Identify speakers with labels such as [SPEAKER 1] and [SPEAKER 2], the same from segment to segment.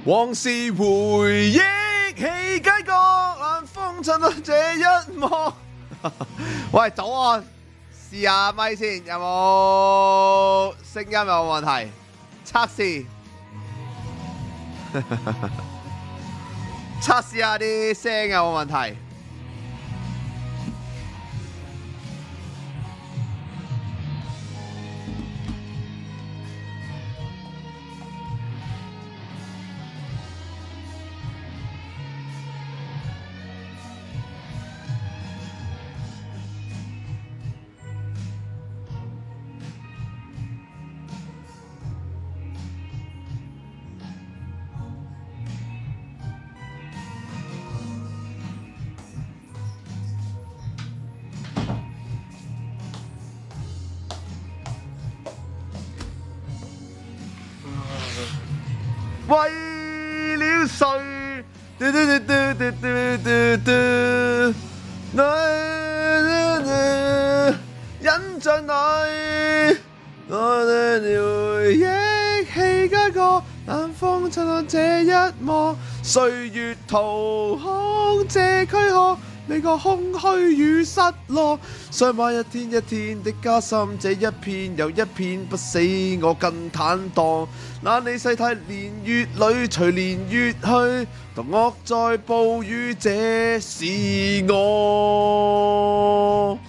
[SPEAKER 1] 往事回憶起街角，冷風襯到這一幕。喂，早安，試下咪先，有冇聲音有冇問題？測試，測試下啲聲有冇問題？為了誰？印象裏，我的回憶起街角，冷風襯到這一幕，歲月掏空這軀殼。你個空虛與失落，傷疤一天一天的加深，這一片又一片不死，我更坦蕩。那你世態年月裏，隨年月去，同惡在暴雨，這是我。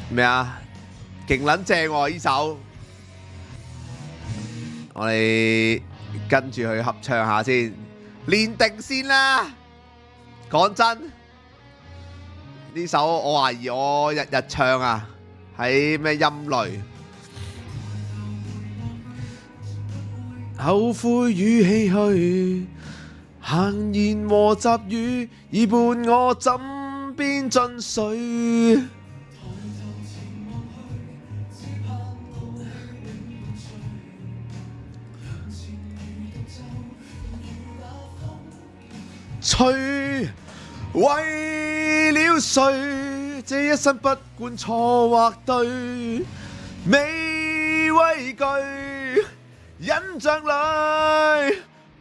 [SPEAKER 1] 咩啊？勁撚正喎呢首，我哋跟住去合唱下先，練定先啦。講真，呢首我懷疑我日日唱啊，喺咩音類？後悔與唏噓，閒言和雜語已伴我枕邊進睡。吹，為了誰？這一生不管錯或對，未畏懼，印象裏，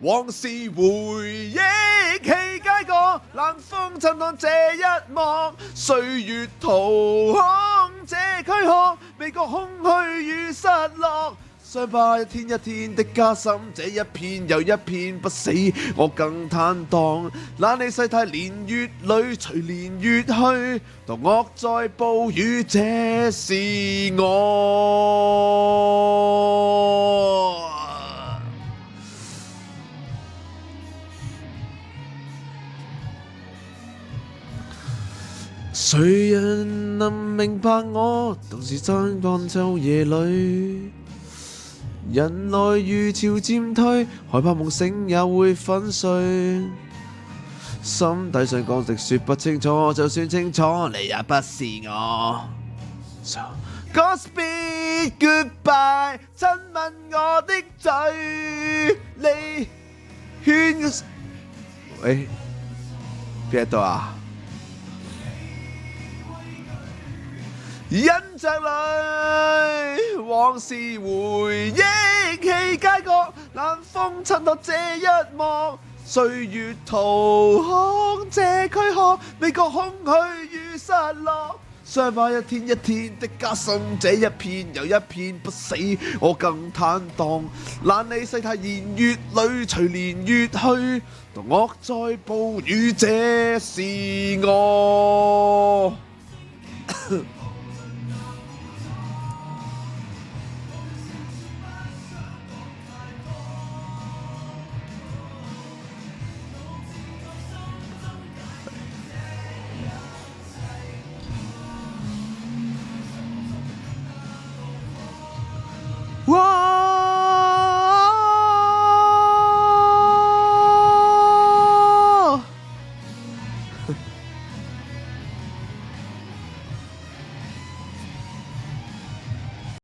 [SPEAKER 1] 往事回憶起街角，冷風襯到這一幕，歲月掏空這軀殼，未覺空虛與失落。傷疤一天一天的加深，這一片又一片不死，我更坦蕩。那你世態年月裏，隨年月去，同惡在暴雨，這是我。誰人能明白我？同時在廣州夜裏。人來如潮漸退，害怕夢醒也會粉碎。心底上講直說不清楚，就算清楚，你也不是我。Godspeed goodbye， 親吻我的嘴，你圈喂邊度啊？印象裏，往事回憶起街角，冷風襯到這一幕，歲月掏空這軀殼，未覺空虛與失落。傷疤一天一天的加深，這一片又一片不死，我更坦蕩。懶理世態年月裏，隨年月去，同惡在暴雨，這是我。